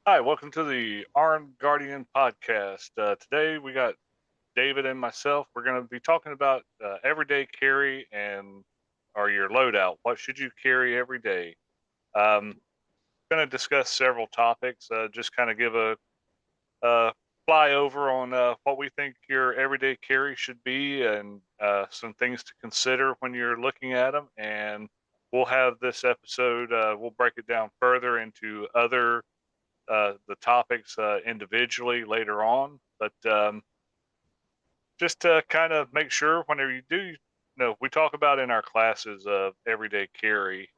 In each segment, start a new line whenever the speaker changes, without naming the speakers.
Hi, welcome to the Armed Guardian podcast. Today we got David and myself. We're going to be talking about everyday carry and or your loadout. What should you carry every day? Going to discuss several topics. Just kind of give a flyover on what we think your everyday carry should be and some things to consider when you're looking at them. And we'll have this episode. We'll break it down further into other the topics individually later on, but just to kind of make sure whenever you do, we talk about in our classes of everyday carry,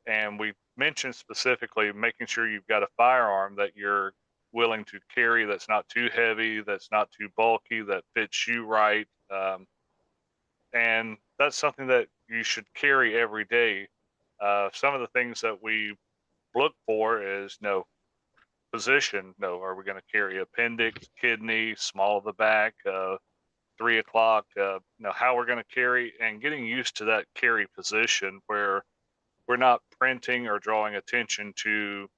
and we mentioned specifically making sure you've got a firearm that you're willing to carry that's not too heavy, that's not too bulky, that fits you right. And that's something that you should carry every day. Some of the things that we look for is position. No, are we going to carry appendix, kidney, small of the back, 3 o'clock? How we're going to carry and getting used to that carry position where we're not printing or drawing attention to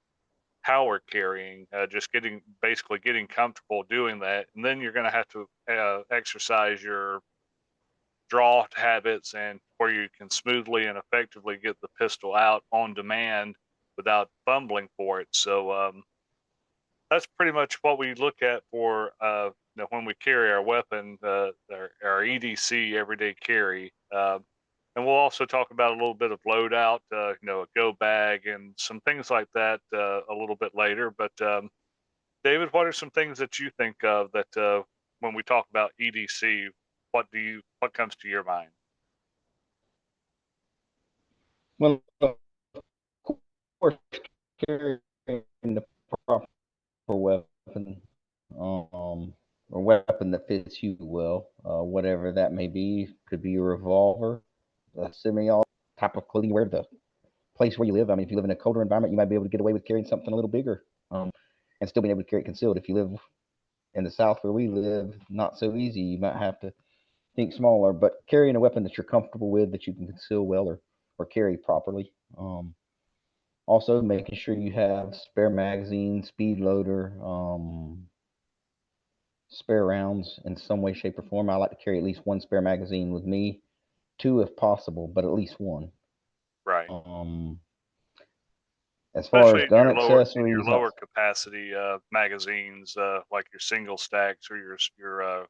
how we're carrying. Just basically getting comfortable doing that, and then you're going to have to exercise your draw habits and where you can smoothly and effectively get the pistol out on demand without fumbling for it. So that's pretty much what we look at for when we carry our weapon, our EDC everyday carry. And we'll also talk about a little bit of loadout, a go bag and some things like that a little bit later. But David, what are some things that you think of that when we talk about EDC, what comes to your mind?
Well, of course, carrying the proper weapon, or weapon that fits you well, whatever that may be, could be a revolver, a semi-auto type of clothing you wear, the place where you live. I mean, if you live in a colder environment, you might be able to get away with carrying something a little bigger, and still being able to carry it concealed. If you live in the South where we live, not so easy. You might have to think smaller, but carrying a weapon that you're comfortable with, that you can conceal well or carry properly. Also, making sure you have spare magazine, speed loader, spare rounds in some way, shape, or form. I like to carry at least one spare magazine with me, two if possible, but at least one.
Right.
Um, as far
Especially
as gun
in your
accessories,
lower capacity magazines, like your single stacks or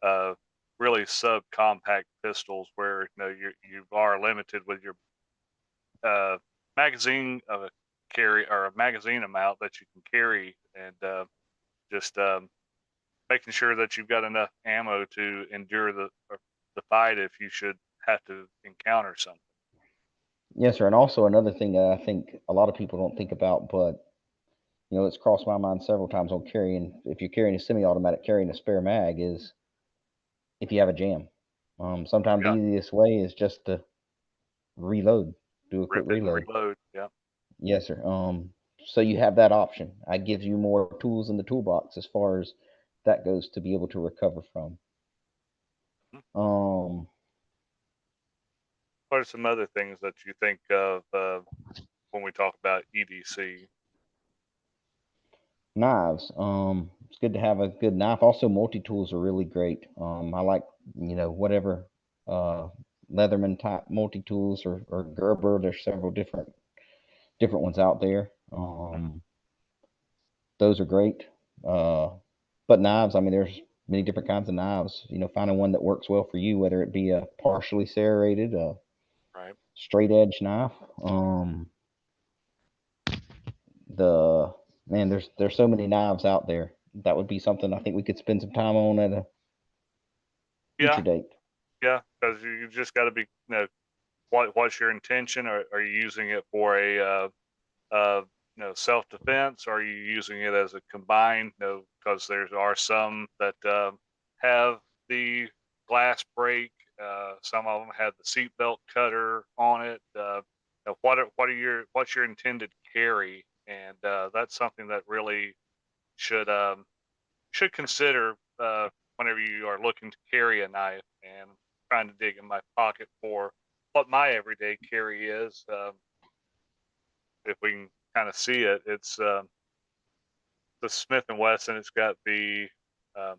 uh, really subcompact pistols, where you are limited with your uh, magazine carry or a magazine amount that you can carry, and just making sure that you've got enough ammo to endure the fight if you should have to encounter something.
yes, sir. And also another thing that I think a lot of people don't think about, but it's crossed my mind several times on carrying. If you're carrying a semi-automatic, carrying a spare mag is if you have a jam. Sometimes the
Yeah,
easiest way is just to reload, do a quick
rip it and
reload.
reload. Yeah.
Yes, sir. So you have that option. It gives you more tools in the toolbox as far as that goes to be able to recover from.
Mhm.
Um,
What are some other things that you think of when we talk about EDC?
Knives. It's good to have a good knife. Also, multi tools are really great. I like whatever uh, Leatherman type multi tools or Gerber. There's several different ones out there. Those are great. Uh, but knives, I mean, there's many different kinds of knives. Finding one that works well for you, whether it be a partially serrated, a
Right.
straight edge knife. Um, the Man, there's so many knives out there. That would be something I think we could spend some time on at a future
Yeah.
date.
Yeah. Because you just got to be, what's your intention? Are you using it for a uh, self defense? Are you using it as a combined? Because there are some that have the glass break. Some of them have the seatbelt cutter on it. What's your intended carry? And that's something that really should should consider whenever you are looking to carry a knife and trying to dig in my pocket for what my everyday carry is. If we can kind of see it, it's the Smith and Wesson. It's got the um,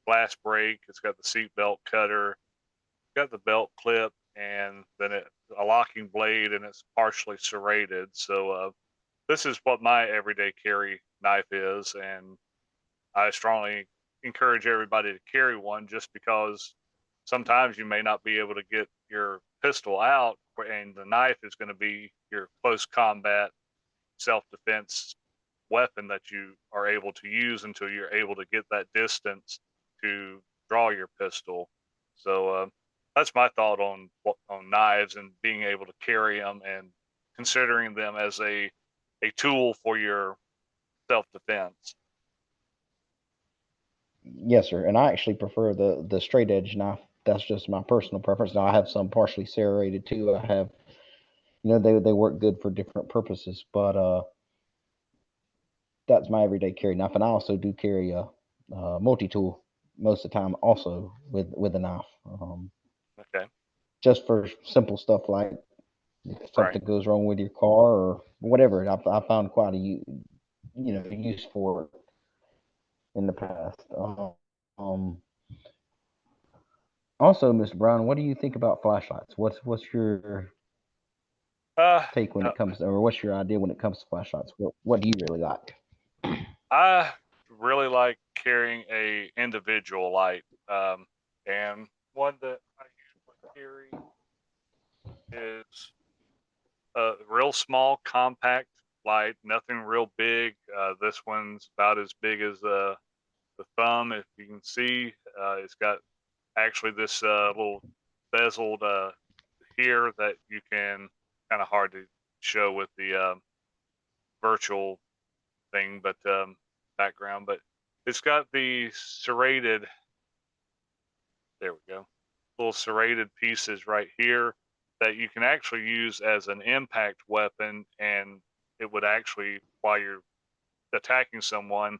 glass break. It's got the seat belt cutter. It's got the belt clip, and then a locking blade, and it's partially serrated. So this is what my everyday carry knife is, and I strongly encourage everybody to carry one, just because sometimes you may not be able to get your pistol out, and the knife is going to be your close combat self-defense weapon that you are able to use until you're able to get that distance to draw your pistol. So that's my thought on knives and being able to carry them and considering them as a tool for your self-defense.
Yes, sir. And I actually prefer the straight edge knife. That's just my personal preference. Now I have some partially serrated too. I have, they work good for different purposes, but that's my everyday carry knife. And I also do carry a multi tool most of the time, also with a knife,
Okay.
just for simple stuff like if
Right.
something goes wrong with your car or whatever. I found quite a use for it in the past. Also, Mr. Brown, what do you think about flashlights? What's your
Uh,
take when
uh,
it comes to, or what's your idea when it comes to flashlights? What do you really like?
I really like carrying a individual light, and one that I usually carry is a real small, compact light. Nothing real big. This one's about as big as the thumb, if you can see. It's got actually this little bezeled here that you can, kind of hard to show with the virtual thing, but background. But it's got the serrated. There we go. Little serrated pieces right here that you can actually use as an impact weapon, and it would actually, while you're attacking someone,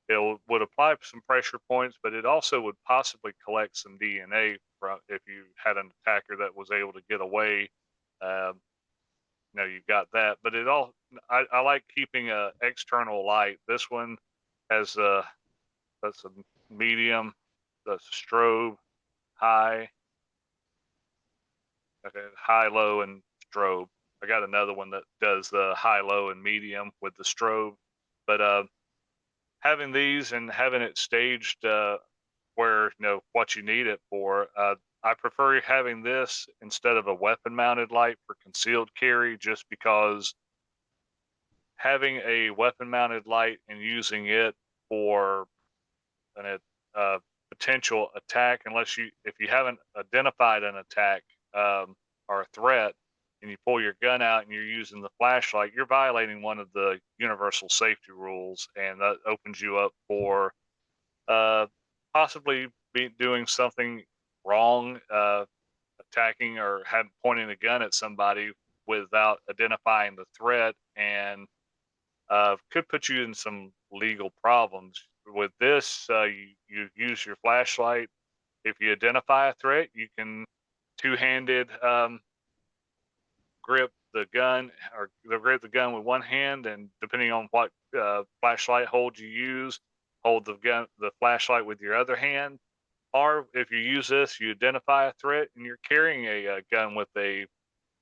it would apply some pressure points, but it also would possibly collect some DNA from if you had an attacker that was able to get away. Um, you've got that, but I like keeping a external light. This one has that's a medium, that's a strobe, high, okay, high, low, and strobe. I got another one that does the high, low, and medium with the strobe, but having these and having it staged where what you need it for. I prefer having this instead of a weapon mounted light for concealed carry, just because having a weapon mounted light and using it for an potential attack, if you haven't identified an attack or a threat, and you pull your gun out and you're using the flashlight, you're violating one of the universal safety rules, and that opens you up for uh, possibly doing something wrong, attacking or pointing a gun at somebody without identifying the threat, and could put you in some legal problems. With this, you use your flashlight. If you identify a threat, you can two-handed grip the gun, or grip the gun with one hand, and depending on what flashlight hold you use, hold the flashlight with your other hand. Or if you use this, you identify a threat and you're carrying a gun with a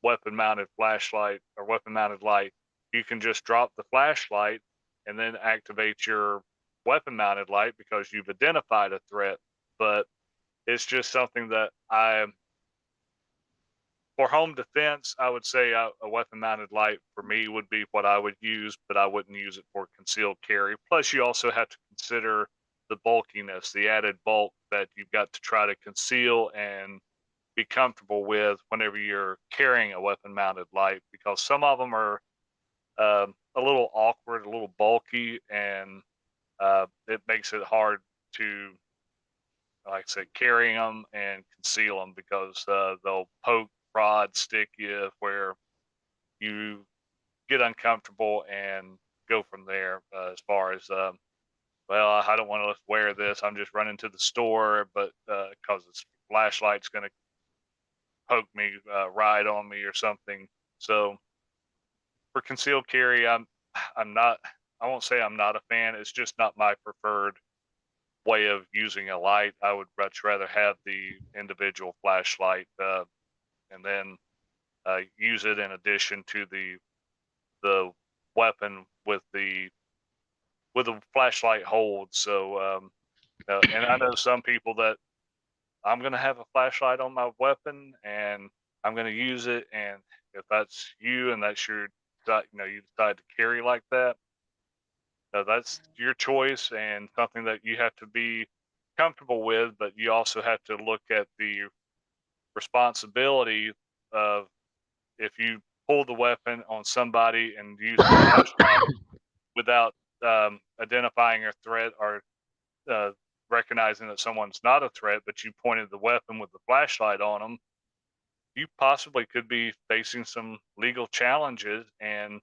weapon mounted flashlight or weapon mounted light, you can just drop the flashlight and then activate your weapon mounted light because you've identified a threat. But it's just something that for home defense, I would say a weapon mounted light for me would be what I would use, but I wouldn't use it for concealed carry. Plus, you also have to consider the bulkiness, the added bulk that you've got to try to conceal and be comfortable with whenever you're carrying a weapon mounted light, because some of them are a little awkward, a little bulky, and it makes it hard to, like I said, carry them and conceal them, because they'll poke, prod, stick you where you get uncomfortable and go from there. As far as well, I don't want to wear this. I'm just running to the store, but because this flashlight's going to poke me, ride on me or something. So for concealed carry, I'm not. I won't say I'm not a fan. It's just not my preferred way of using a light. I would much rather have the individual flashlight, and then use it in addition to the weapon with the flashlight hold. So, and I know some people that I'm going to have a flashlight on my weapon and I'm going to use it. And if that's you and that's your, you decide to carry like that, that's your choice and something that you have to be comfortable with. But you also have to look at the responsibility of if you pull the weapon on somebody and use the flashlight without identifying a threat or uh, recognizing that someone's not a threat, but you pointed the weapon with the flashlight on them, you possibly could be facing some legal challenges. And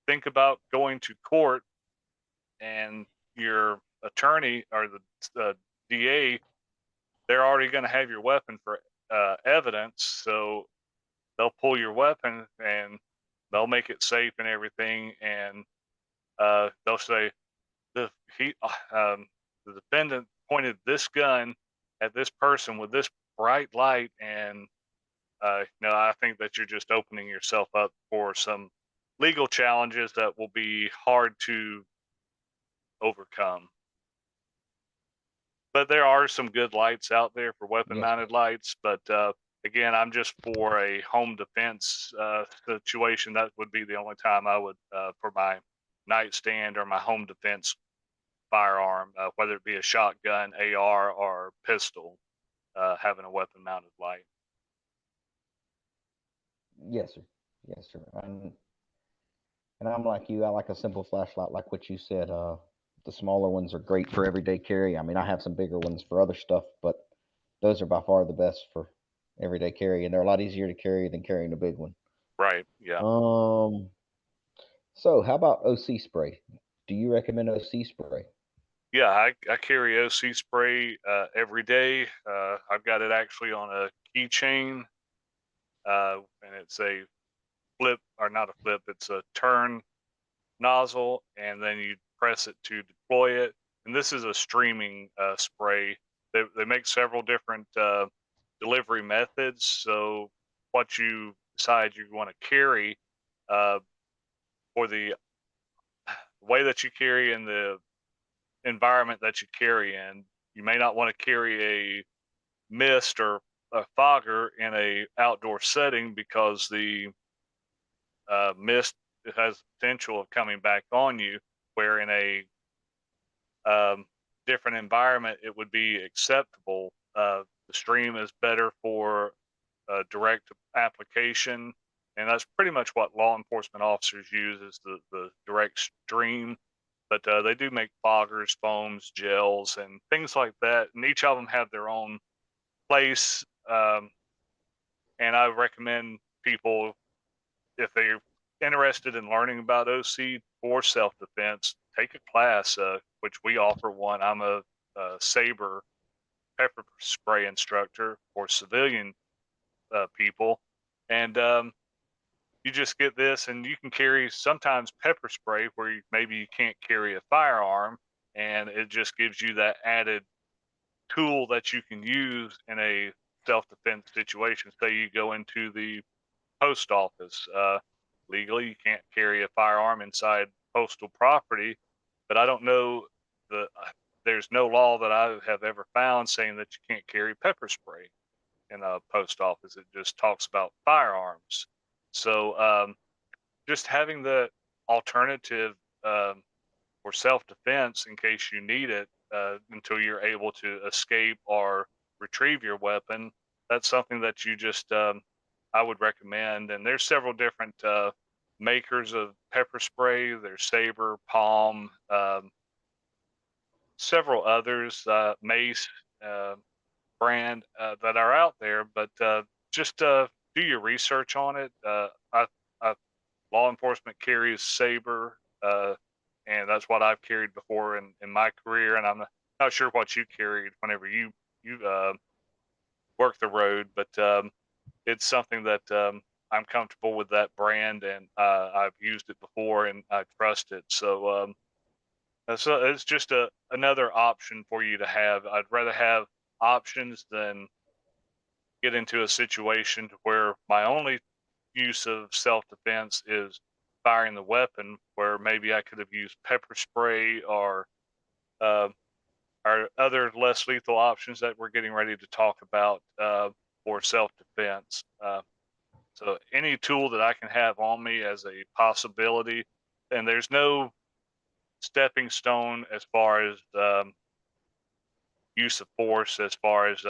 think about going to court and your attorney or the DA, they're already going to have your weapon for evidence. So they'll pull your weapon and they'll make it safe and everything. And they'll say, the he the defendant pointed this gun at this person with this bright light, and I think that you're just opening yourself up for some legal challenges that will be hard to overcome. But there are some good lights out there for weapon
Yes,
mounted lights. But again, I'm just for a home defense situation. That would be the only time I would for my nightstand or my home defense firearm, whether it be a shotgun, AR, or pistol, having a weapon mounted light.
yes, sir. Yes, sir. And I'm like you. I like a simple flashlight, like what you said. The smaller ones are great for everyday carry. I mean, I have some bigger ones for other stuff, but those are by far the best for everyday carry, and they're a lot easier to carry than carrying a big one.
Right. Yeah.
Um, so how about OC spray? Do you recommend OC spray?
Yeah. I carry OC spray every day. I've got it actually on a keychain, and it's a flip or not a flip. It's a turn nozzle, and then you press it to deploy it. And this is a streaming spray. They make several different delivery methods. So what you decide you want to carry uh, for the way that you carry in the environment that you carry in, you may not want to carry a mist or a fogger in a outdoor setting because the mist has the potential of coming back on you, where in a different environment it would be acceptable. The stream is better for direct application, and that's pretty much what law enforcement officers use is the direct stream. But they do make foggers, foams, gels, and things like that, and each of them have their own place. And I recommend people, if they're interested in learning about OC for self-defense, take a class, which we offer one. I'm a Saber pepper spray instructor for civilian people, and you just get this, and you can carry sometimes pepper spray where maybe you can't carry a firearm, and it just gives you that added tool that you can use in a self-defense situation. Say you go into the post office. Legally, you can't carry a firearm inside postal property, but I don't know there's no law that I have ever found saying that you can't carry pepper spray in a post office. It just talks about firearms. So just having the alternative for self-defense in case you need it until you're able to escape or retrieve your weapon. That's something that you just I would recommend. And there's several different makers of pepper spray. There's Saber, Palm, several others, Mace brand that are out there. But just do your research on it. I law enforcement carries Saber, and that's what I've carried before in my career. And I'm not sure what you carried whenever you worked the road, but it's something that I'm comfortable with that brand, and I've used it before, and I trust it. So it's just another option for you to have. I'd rather have options than get into a situation where my only use of self-defense is firing the weapon, where maybe I could have used pepper spray uh, or other less lethal options that we're getting ready to talk about for self-defense. So any tool that I can have on me as a possibility, and there's no stepping stone as far as use of force, as far as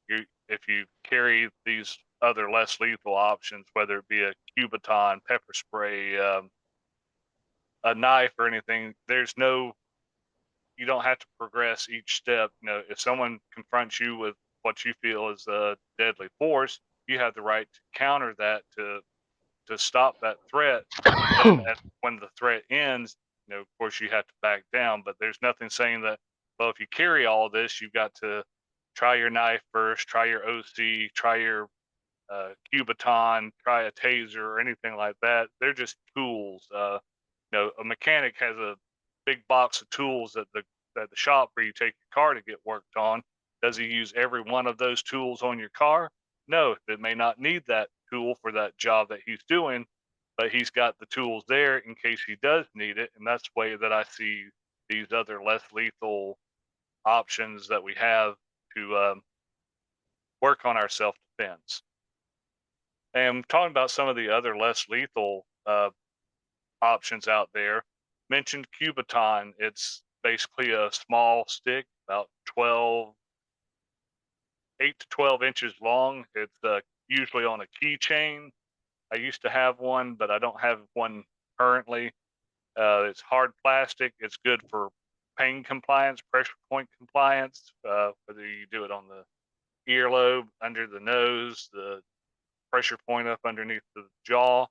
you if you carry these other less lethal options, whether it be a cubaton, pepper spray, a knife, or anything. There's no You don't have to progress each step. If someone confronts you with what you feel is a deadly force, you have the right to counter that to stop that threat. And when the threat ends, of course, you have to back down. But there's nothing saying that, well, if you carry all this, you've got to try your knife first, try your OC, try your cubaton, try a taser, or anything like that. They're just tools. A mechanic has a big box of tools at the shop where you take your car to get worked on. Does he use every one of those tools on your car? No, it may not need that tool for that job that he's doing, but he's got the tools there in case he does need it. And that's the way that I see these other less lethal options that we have to work on our self defense. And talking about some of the other less lethal options out there, mentioned cubaton. It's basically a small stick, about 8 to 12 inches long. It's usually on a keychain. I used to have one, but I don't have one currently. It's hard plastic. It's good for pain compliance, pressure point compliance, whether you do it on the earlobe, under the nose, the pressure point up underneath the jaw,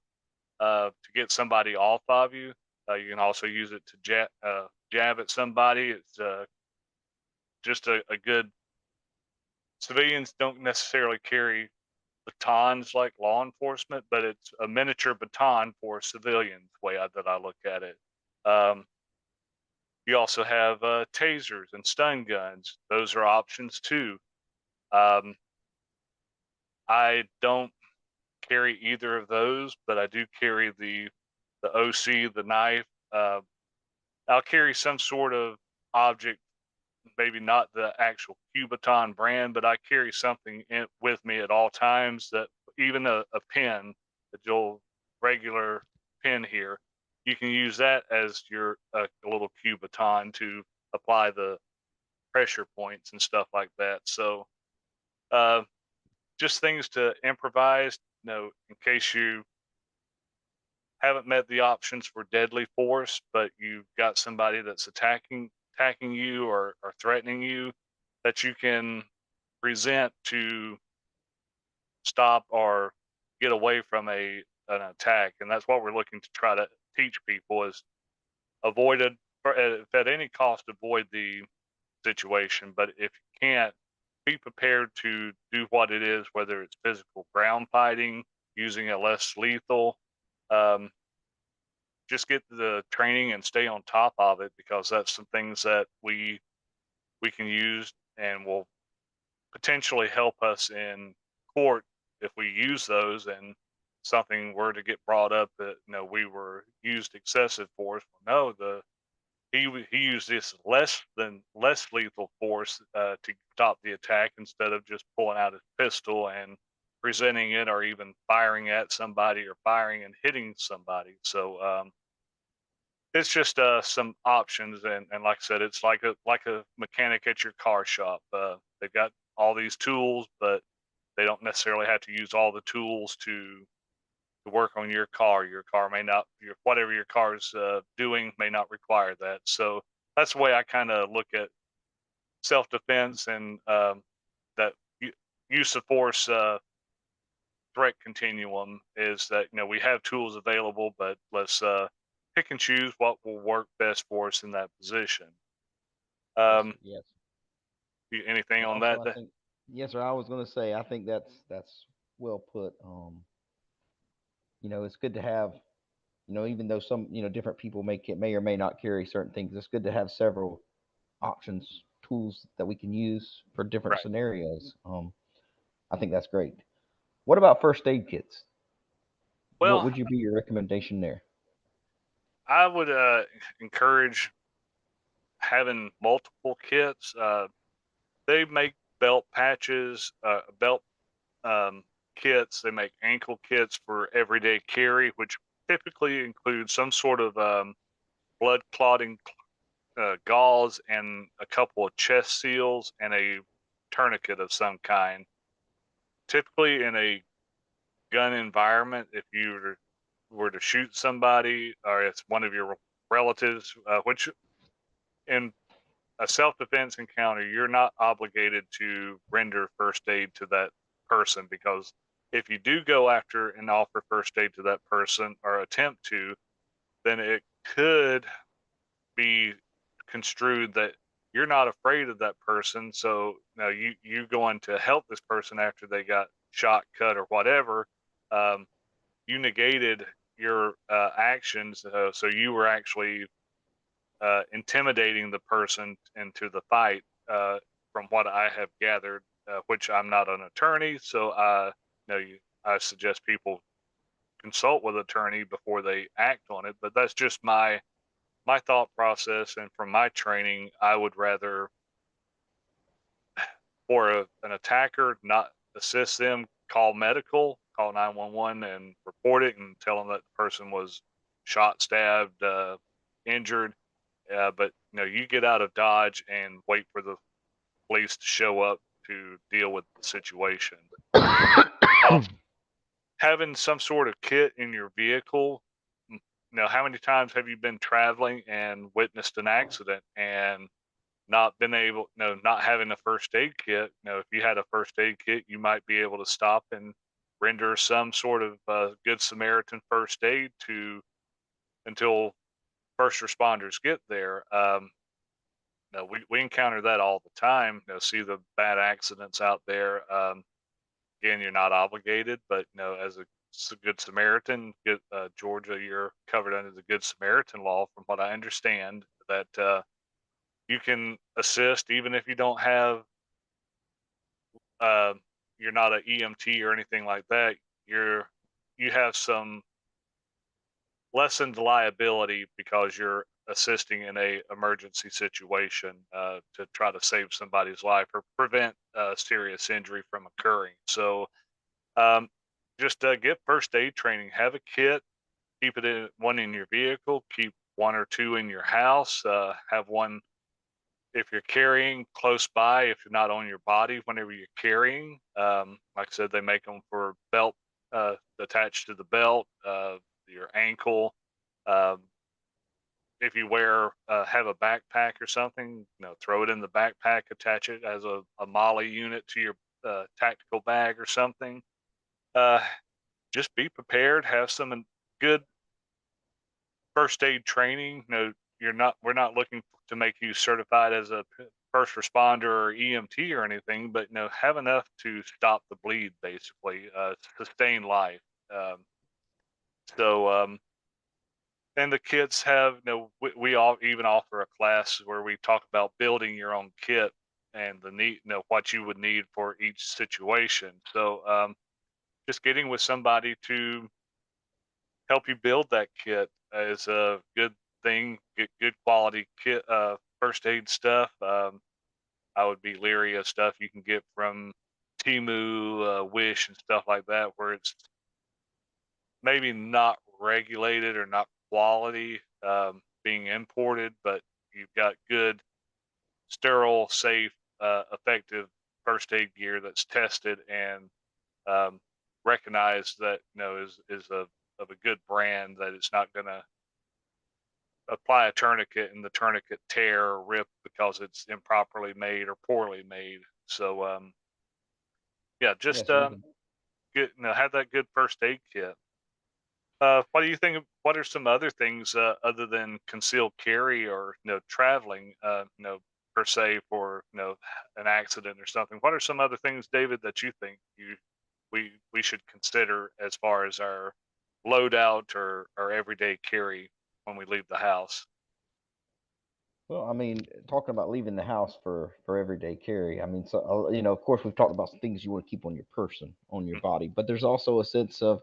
to get somebody off of you. You can also use it to jab at somebody. It's just a good. Civilians don't necessarily carry batons like law enforcement, but it's a miniature baton for civilians. That I look at it. Um, you also have tasers and stun guns. Those are options too. Um, I don't carry either of those, but I do carry the OC, the knife. I'll carry some sort of object, maybe not the actual cubaton brand, but I carry something with me at all times. That even a pen, the regular pen here, you can use that as your a little cubaton to apply the pressure points and stuff like that. So uh, just things to improvise. In case you haven't met the options for deadly force, but you've got somebody that's attacking you or threatening you, that you can present to stop or get away from an attack. And that's what we're looking to try to teach people is avoided, if at any cost, avoid the situation. But if you can't, be prepared to do what it is, whether it's physical ground fighting, using a less lethal. Um, just get the training and stay on top of it, because that's some things that we can use and will potentially help us in court if we use those, and something were to get brought up that we were used excessive force. Well, no, he used this less lethal force to stop the attack, instead of just pulling out his pistol and presenting it, or even firing at somebody, or firing and hitting somebody. So it's just some options, and like I said, it's like a mechanic at your car shop. They've got all these tools, but they don't necessarily have to use all the tools to work on your car. Your car may not, whatever your car's doing may not require that. So that's the way I kind of look at self defense, and that use of force threat continuum is that we have tools available, but let's pick and choose what will work best for us in that position.
Yes,
Um,
yes.
Anything
And
on
also,
that?
I think yes, sir. I was gonna say I think that's well put. it's good to have, even though some, different people may or may not carry certain things, it's good to have several options, tools that we can use for different
Right.
scenarios. I think that's great. What about first aid kits? What
Well,
would you be your recommendation there?
I would encourage having multiple kits. They make belt patches, belt kits. They make ankle kits for everyday carry, which typically include some sort of blood clotting gauze and a couple of chest seals and a tourniquet of some kind. Typically, in a gun environment, if you were to shoot somebody or it's one of your relatives, which in a self-defense encounter, you're not obligated to render first aid to that person, because if you do go after and offer first aid to that person or attempt to, then it could be construed that you're not afraid of that person. So now you going to help this person after they got shot, cut, or whatever. Um, you negated your actions, so you were actually intimidating the person into the fight. From what I have gathered, which I'm not an attorney, so I suggest people consult with an attorney before they act on it. But that's just my thought process, and from my training, I would rather, for an attacker, not assist them, call medical, call 911 and report it and tell them that the person was shot, stabbed, injured. But you get out of Dodge and wait for the police to show up to deal with the situation. Uh, Having some sort of kit in your vehicle. How many times have you been traveling and witnessed an accident and not been able, not having a first aid kit? If you had a first aid kit, you might be able to stop and render some sort of good Samaritan first aid to until first responders get there. No, we encounter that all the time. See the bad accidents out there. Again, you're not obligated, but as a good Samaritan, Georgia, you're covered under the Good Samaritan law, from what I understand. That you can assist even if you don't have, uh, you're not an EMT or anything like that. You have some lessened liability because you're assisting in a emergency situation to try to save somebody's life or prevent serious injury from occurring. So um, just get first aid training. Have a kit. Keep it in one in your vehicle. Keep one or two in your house. Have one if you're carrying close by. If you're not on your body, whenever you're carrying, like I said, they make them for belt attached to the belt, your ankle. Um, if you have a backpack or something, throw it in the backpack, attach it as a molly unit to your tactical bag or something. Uh, just be prepared. Have some good first aid training. We're not looking to make you certified as a first responder or EMT or anything, but have enough to stop the bleed, basically, sustain life. Um, so and the kits have, we all even offer a class where we talk about building your own kit and the need, what you would need for each situation. So just getting with somebody to help you build that kit is a good thing. Get good quality kit, first aid stuff. I would be leery of stuff you can get from Timu, Wish, and stuff like that, where it's maybe not regulated or not quality, being imported, but you've got good, sterile, safe, effective first aid gear that's tested and um, recognized that is of a good brand, that it's not going to apply a tourniquet and the tourniquet tear or rip because it's improperly made or poorly made. So yeah, just
Yes, we can.
have that good first aid kit. What do you think? What are some other things other than concealed carry or traveling? Per se, for an accident or something. What are some other things, David, that you think we should consider as far as our loadout or everyday carry when we leave the house.
Well, I mean, talking about leaving the house for everyday carry. I mean, so of course, we've talked about some things you want to keep on your person, on your
Mm.
body, but there's also a sense of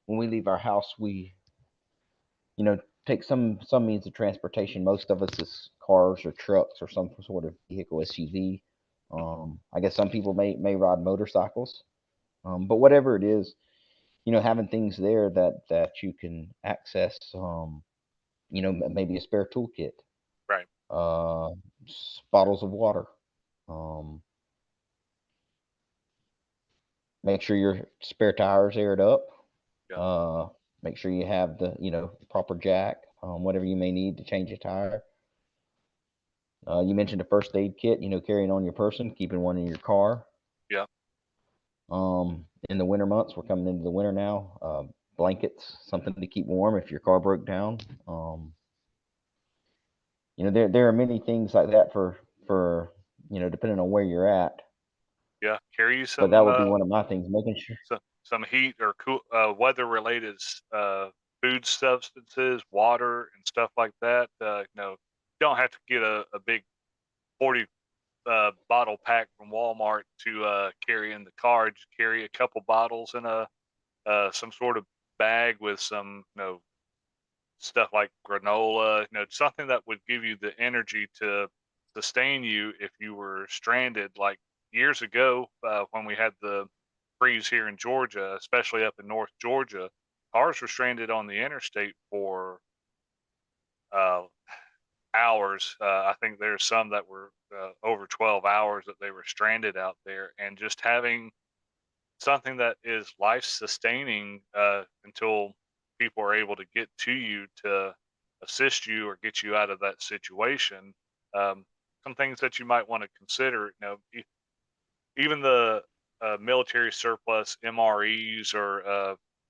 when we leave our house, we take some means of transportation. Most of us is cars or trucks or some sort of vehicle, SUV. I guess some people may ride motorcycles, but whatever it is, having things there that you can access. Maybe a spare toolkit,
Right.
uh, bottles of water. Um, Make sure your spare tires aired up.
Yeah.
Uh, Make sure you have the proper jack, whatever you may need to change a tire. You mentioned a first aid kit, carrying on your person, keeping one in your car.
Yeah.
In the winter months, we're coming into the winter now. Blankets, something to keep warm if your car broke down. There are many things like that for depending on where you're at.
Yeah. Carry
But that
some
would be one of my things, making sure.
some heat or cool weather related food substances, water and stuff like that. You don't have to get a big 40 bottle pack from Walmart to carry in the car. Just carry a couple bottles in a some sort of bag with some stuff like granola, something that would give you the energy to sustain you if you were stranded. Like years ago, when we had the freeze here in Georgia, especially up in North Georgia, cars were stranded on the interstate for uh, hours. I think there's some that were over 12 hours that they were stranded out there, and just having something that is life sustaining until people are able to get to you to assist you or get you out of that situation. Um, some things that you might want to consider, even the military surplus MREs or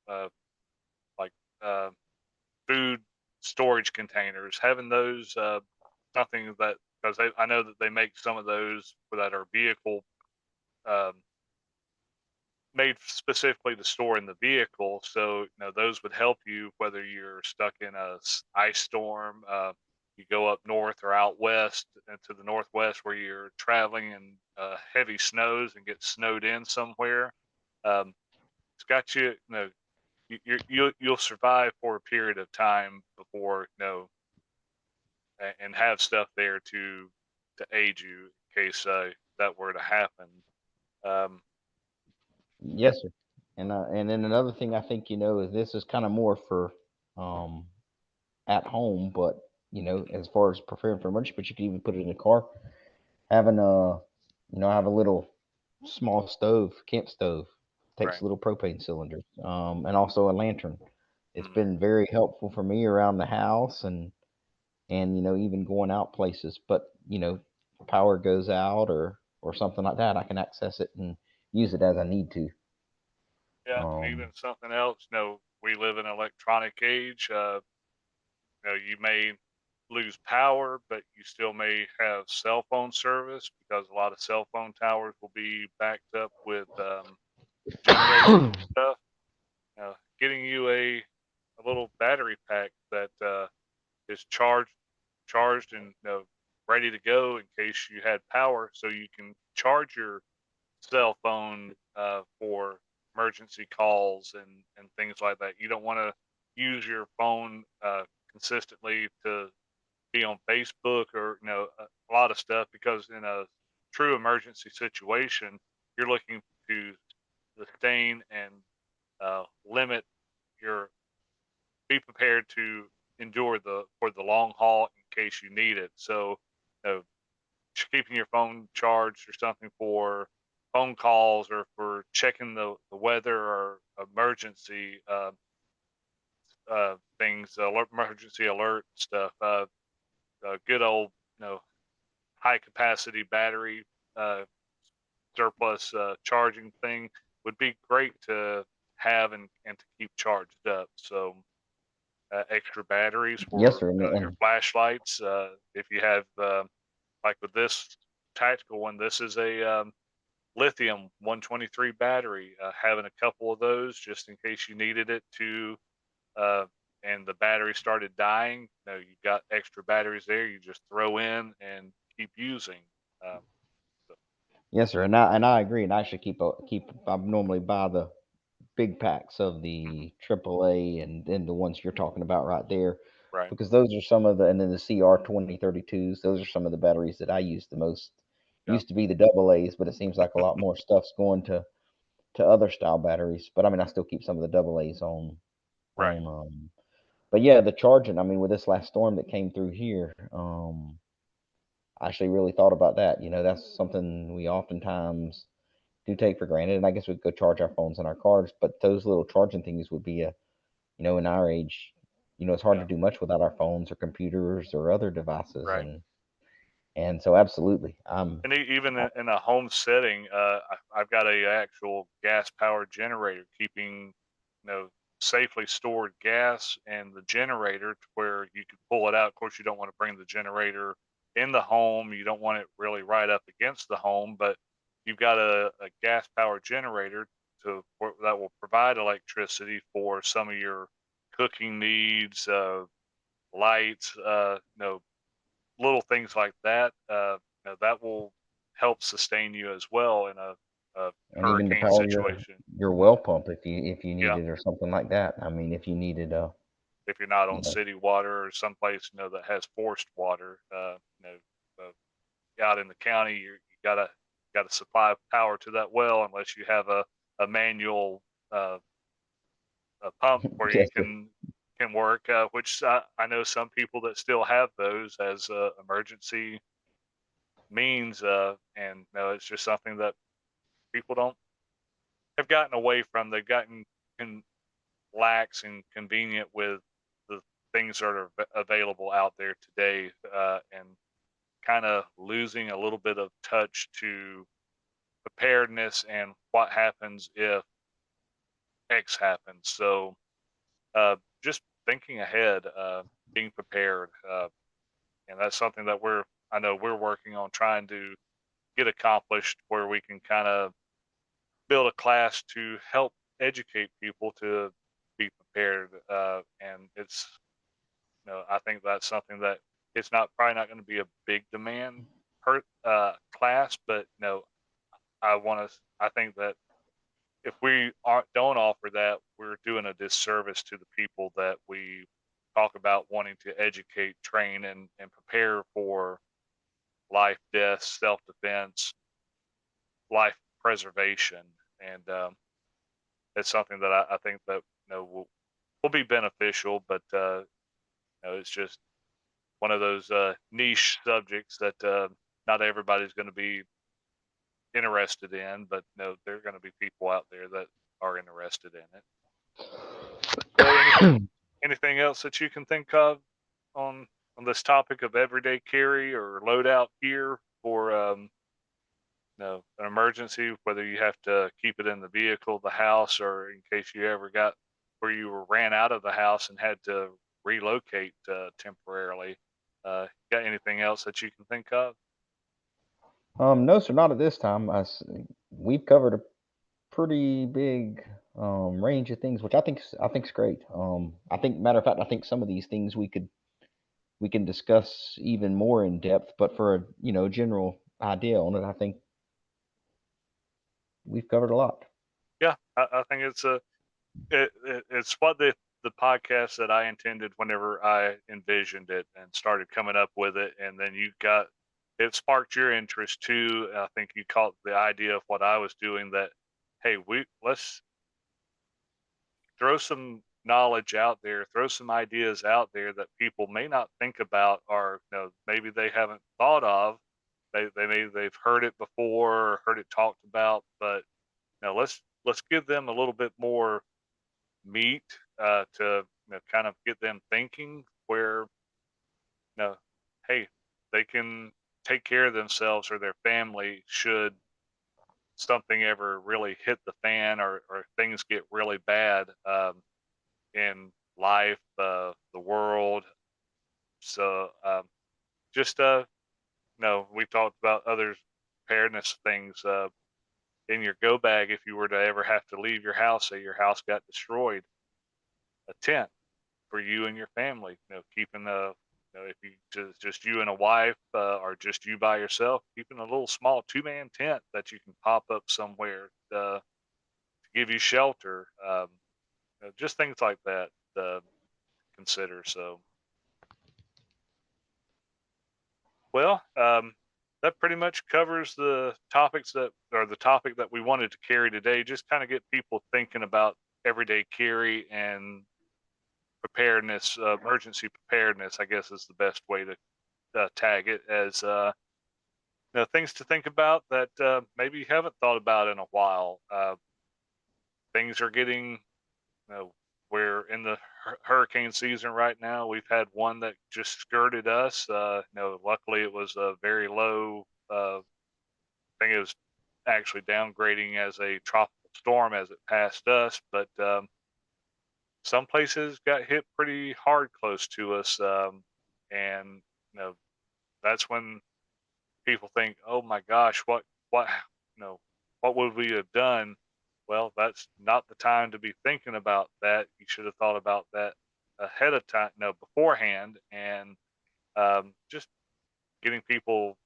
uh, like uh, food storage containers, having those something that because I know that they make some of those that are vehicle um, made specifically to store in the vehicle. So, those would help you whether you're stuck in a ice storm. You go up north or out west into the northwest where you're traveling in heavy snows and get snowed in somewhere. Um, it's got you. You'll survive for a period of time before and have stuff there to aid you in case that were to happen. Um,
Yes, sir. And then another thing I think is this is kind of more for um at home, but
mhm,
as far as preparing for emergency, but you can even put it in the car. Having I have a little small stove, camp stove, takes
right.
a little propane cylinder, and also a lantern. It's
Mhm.
been very helpful for me around the house and even going out places. But power goes out or something like that, I can access it and use it as I need to.
Yeah, and
Um,
even something else. We live in an electronic age. You may lose power, but you still may have cell phone service because a lot of cell phone towers will be backed up with generators and stuff. Getting you a little battery pack that is charged and ready to go in case you had power, so you can charge your cell phone for emergency calls and things like that. You don't want to use your phone consistently to be on Facebook or a lot of stuff because in a true emergency situation, you're looking to sustain and limit your be prepared to endure the for the long haul in case you need it. So, you know, keeping your phone charged or something for phone calls or for checking the weather or emergency things, emergency alert stuff. Good old, you know, high capacity battery uh, surplus charging thing would be great to have and to keep charged up. So extra batteries
yes,
for
sir.
your
And
flashlights. If you have, like with this tactical one, this is a lithium 123 battery. Having a couple of those just in case you needed it to and the battery started dying, you got extra batteries there. You just throw in and keep using. Um, so,
Yes, sir. And I agree. And I should keep. I normally buy the big packs of
mhm,
the AAA and then the ones you're talking about right there,
right.
because those are some of the, and then the CR2032s. Those are some of the batteries that I use the most.
Yeah.
Used to be the double A's, but it seems like a lot more stuff's going to other style batteries. But I mean, I still keep some of the double A's
Right.
on. But yeah, the charging. I mean, with this last storm that came through here, I actually really thought about that. That's something we oftentimes do take for granted. And I guess we'd go charge our phones and our cars, but those little charging things would be in our age, it's hard to
Yeah.
do much without our phones or computers or other devices.
Right.
And so absolutely, I'm
And even in a home setting, I've got a actual gas powered generator keeping, safely stored gas and the generator to where you could pull it out. Of course, you don't want to bring the generator in the home. You don't want it really right up against the home, but you've got a gas powered generator that will provide electricity for some of your cooking needs, lights, little things like that, that will help sustain you as well in a
and even to
hurricane
power
situation.
your
Mhm.
well pump if you
Yeah,
need it or something like that. I mean, if you needed
if you're not
you
on
know,
city water or someplace that has forced water, out in the county, you gotta supply power to that well unless you have a manual uh, a pump where you
yes, sir.
can work. Which I know some people that still have those as emergency means, and it's just something that people don't have gotten away from. They've gotten con- lax and convenient with the things that are available out there today, and kind of losing a little bit of touch to preparedness and what happens if X happens. So, just thinking ahead, being prepared, and that's something that I know we're working on trying to get accomplished, where we can kind of build a class to help educate people to be prepared. And I think that's something that it's not probably not going to be a big demand per class, but I think that if we don't offer that, we're doing a disservice to the people that we talk about wanting to educate, train, and prepare for life, death, self defense, life preservation. And it's something that I think that will be beneficial, but it's just one of those niche subjects that not everybody's going to be interested in, but there are going to be people out there that are interested in it. Anything else that you can think of on on this topic of everyday carry or loadout gear for an emergency, whether you have to keep it in the vehicle, the house, or in case you ever got where you ran out of the house and had to relocate temporarily. Got anything else that you can think of?
No, sir, not at this time. We've covered a pretty big range of things, which I think's great. I think, matter of fact, I think some of these things we can discuss even more in depth. But for a general idea on it, I think we've covered a lot.
Yeah, I think it's what the podcast that I intended whenever I envisioned it and started coming up with it, and then it sparked your interest too. I think you caught the idea of what I was doing. That hey, let's throw some knowledge out there, throw some ideas out there that people may not think about, or maybe they haven't thought of. They've heard it before, or heard it talked about, but let's give them a little bit more meat, to kind of get them thinking where know, hey, they can take care of themselves or their family should something ever really hit the fan, or things get really bad, in life, the world. So, just we talked about other preparedness things, in your go bag if you were to ever have to leave your house. Say your house got destroyed, a tent. for you and your family. Keeping if you just you and a wife, or just you by yourself, keeping a little small 2-man tent that you can pop up somewhere to give you shelter. Just things like that to consider. So, well, that pretty much covers the topics that or the topic that we wanted to carry today. Just kind of get people thinking about everyday carry and preparedness, emergency preparedness, I guess is the best way to tag it as things to think about that maybe you haven't thought about in a while. Things are getting, we're in the hurricane season right now. We've had one that just skirted us. Luckily it was a very low. I think it was actually downgrading as a tropical storm as it passed us, but some places got hit pretty hard close to us, and that's when people think, "Oh my gosh, what, you know, what would we have done?" Well, that's not the time to be thinking about that. You should have thought about that ahead of time, beforehand, and just getting people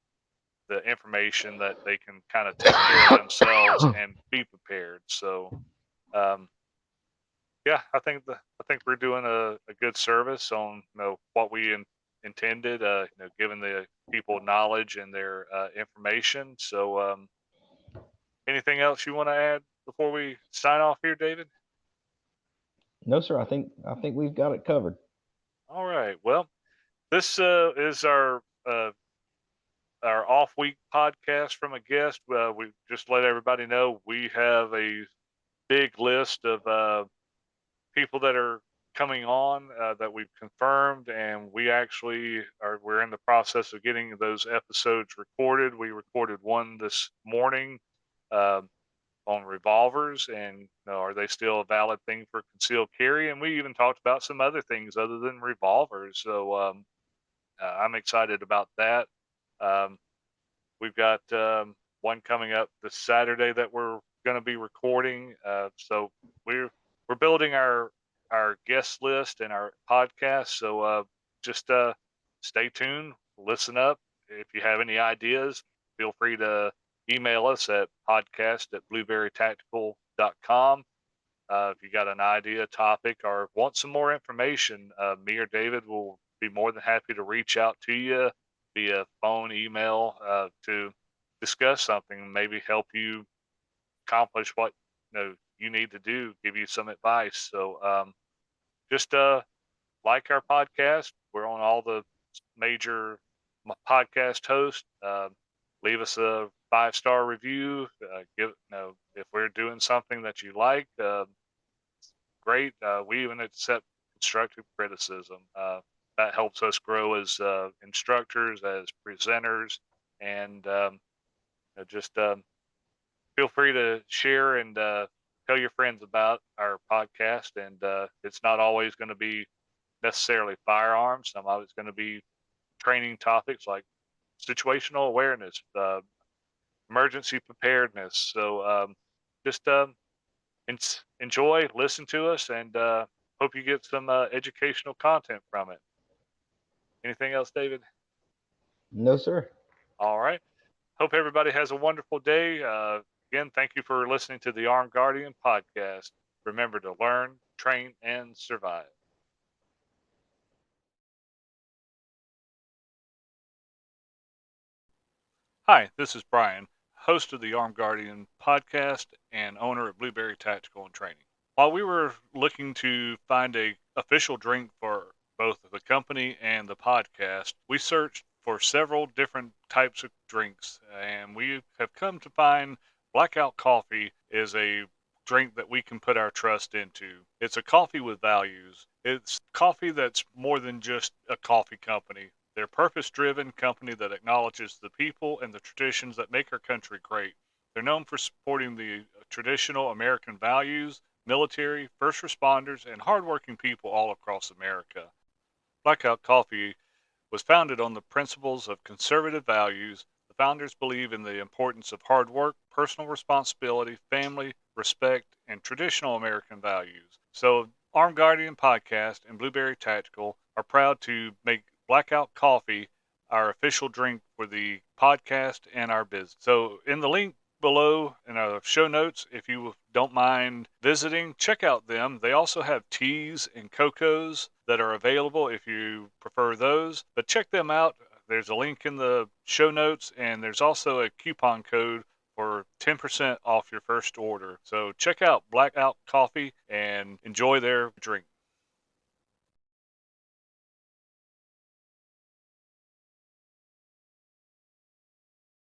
the information that they can kind of take care of themselves and be prepared. So, um, yeah, I think we're doing a good service on what we intended. Giving the people knowledge and their information. So, anything else you want to add before we sign off here, David?
No, sir. I think we've got it covered.
All right. Well, this is our off week podcast from a guest. We just let everybody know we have a big list of people that are coming on that we've confirmed, and we're in the process of getting those episodes recorded. We recorded one this morning um, on revolvers, and are they still a valid thing for concealed carry? And we even talked about some other things other than revolvers. So I'm excited about that. Um, we've got one coming up this Saturday that we're going to be recording. So we're building our guest list and our podcast. So just stay tuned, listen up. If you have any ideas, feel free to email us at podcast@blueberrytactical.com. If you got an idea, topic, or want some more information, me or David will be more than happy to reach out to you via phone, email, to discuss something, maybe help you accomplish what you need to do, give you some advice. So just like our podcast. We're on all the major podcast hosts. Leave us a 5-star review. If we're doing something that you like, great. We even accept constructive criticism. That helps us grow as instructors, as presenters, and just feel free to share and tell your friends about our podcast. And it's not always going to be necessarily firearms. Some of it's going to be training topics like situational awareness, emergency preparedness. So just enjoy, listen to us, and hope you get some educational content from it. Anything else, David?
No, sir.
All right. Hope everybody has a wonderful day. Again, thank you for listening to the Armed Guardian podcast. Remember to learn, train, and survive. Hi, this is Brian, host of the Armed Guardian podcast and owner of Blueberry Tactical and Training. While we were looking to find a official drink for both the company and the podcast, we searched for several different types of drinks, and we have come to find Blackout Coffee is a drink that we can put our trust into. It's a coffee with values. It's coffee that's more than just a coffee company. They're a purpose-driven company that acknowledges the people and the traditions that make our country great. They're known for supporting the traditional American values, military, first responders, and hardworking people all across America. Blackout Coffee was founded on the principles of conservative values. The founders believe in the importance of hard work, personal responsibility, family, respect, and traditional American values. So Arm Guardian Podcast and Blueberry Tactical are proud to make Blackout Coffee our official drink for the podcast and our business. So in the link below in our show notes, if you don't mind visiting, check out them. They also have teas and cocos that are available if you prefer those. But check them out. There's a link in the show notes, and there's also a coupon code for 10% off your first order. So check out Blackout Coffee and enjoy their drink.